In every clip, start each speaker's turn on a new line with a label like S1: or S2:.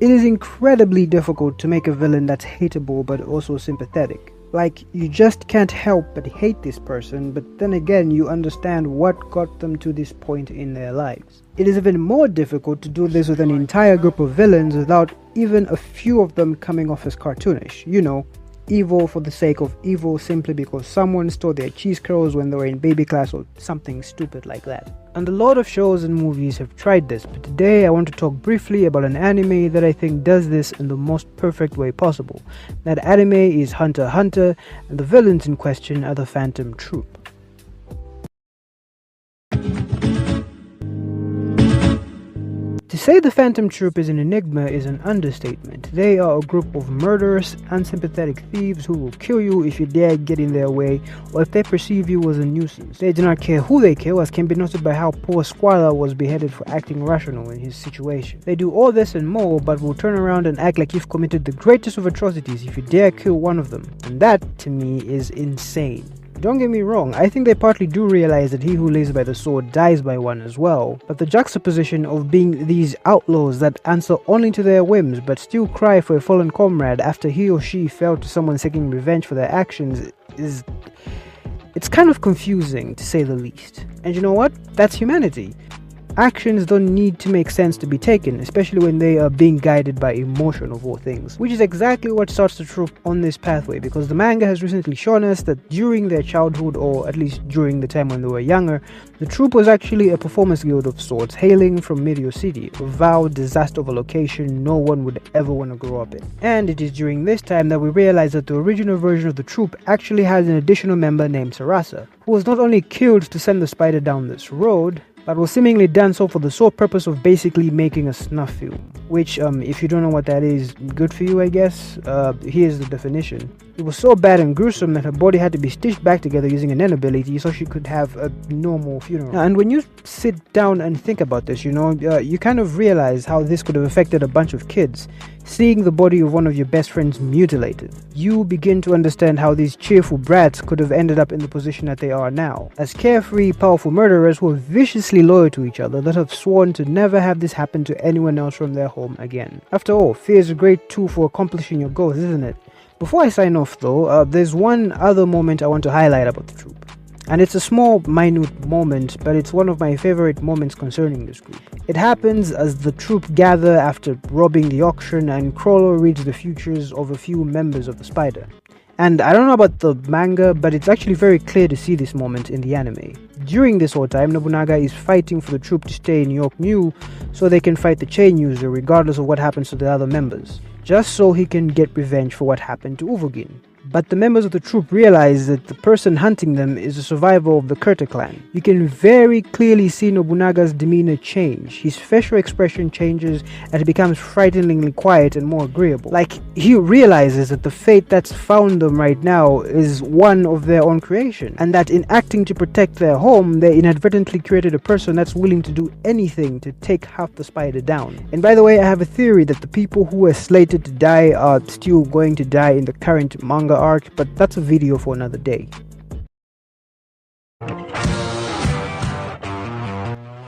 S1: It is incredibly difficult to make a villain that's hateable but also sympathetic. Like, you just can't help but hate this person, but then again you understand what got them to this point in their lives. It is even more difficult to do this with an entire group of villains without even a few of them coming off as cartoonish. You know, evil for the sake of evil simply because someone stole their cheese curls when they were in baby class or something stupid like that. And a lot of shows and movies have tried this, but today I want to talk briefly about an anime that I think does this in the most perfect way possible. That anime is Hunter x Hunter, and the villains in question are the Phantom Troupe. To say the Phantom Troupe is an enigma is an understatement. They are a group of murderous, unsympathetic thieves who will kill you if you dare get in their way or if they perceive you as a nuisance. They do not care who they kill, as can be noted by how poor Squala was beheaded for acting rational in his situation. They do all this and more, but will turn around and act like you've committed the greatest of atrocities if you dare kill one of them. And that, to me, is insane. Don't get me wrong, I think they partly do realize that he who lives by the sword dies by one as well, but the juxtaposition of being these outlaws that answer only to their whims but still cry for a fallen comrade after he or she fell to someone seeking revenge for their actions it's kind of confusing, to say the least. And you know what? That's humanity. Actions don't need to make sense to be taken, especially when they are being guided by emotion of all things, which is exactly what starts the troupe on this pathway, because the manga has recently shown us that during their childhood, or at least during the time when they were younger, the troupe was actually a performance guild of sorts, hailing from Meteor City, a vowed disaster of a location no one would ever want to grow up in. And it is during this time that we realize that the original version of the troupe actually has an additional member named Sarasa, who was not only killed to send the spider down this road, but was seemingly done so for the sole purpose of basically making a snuff film. Which, if you don't know what that is, good for you I guess. Here's the definition. It was so bad and gruesome that her body had to be stitched back together using a Nen ability so she could have a normal funeral. And when you sit down and think about this, you kind of realize how this could have affected a bunch of kids. Seeing the body of one of your best friends mutilated, you begin to understand how these cheerful brats could have ended up in the position that they are now, as carefree, powerful murderers who are viciously loyal to each other that have sworn to never have this happen to anyone else from their home again. After all, fear is a great tool for accomplishing your goals, isn't it? Before I sign off though, there's one other moment I want to highlight about the troupe. And it's a small, minute moment, but it's one of my favorite moments concerning this group. It happens as the troupe gather after robbing the auction and Crawler reads the futures of a few members of the Spider. And I don't know about the manga, but it's actually very clear to see this moment in the anime. During this whole time, Nobunaga is fighting for the troupe to stay in York New so they can fight the chain user regardless of what happens to the other members, just so he can get revenge for what happened to Uvogin. But the members of the troupe realize that the person hunting them is a survivor of the Kurta clan. You can very clearly see Nobunaga's demeanor change. His facial expression changes and he becomes frighteningly quiet and more agreeable. Like, he realizes that the fate that's found them right now is one of their own creation, and that in acting to protect their home, they inadvertently created a person that's willing to do anything to take half the spider down. And by the way, I have a theory that the people who were slated to die are still going to die in the current manga arc, but that's a video for another day.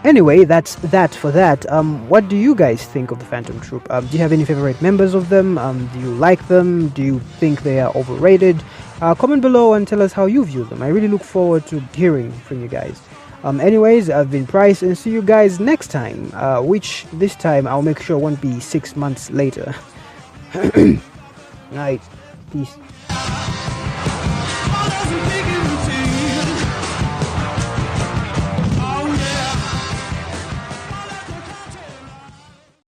S1: Anyway, that's that for that. What do you guys think of the Phantom Troupe? Do you have any favorite members of them? Do you like them? Do you think they are overrated? Comment below and tell us how you view them. I really look forward to hearing from you guys. Anyways, I've been Price and see you guys next time, which this time I'll make sure won't be 6 months later. Night. Peace.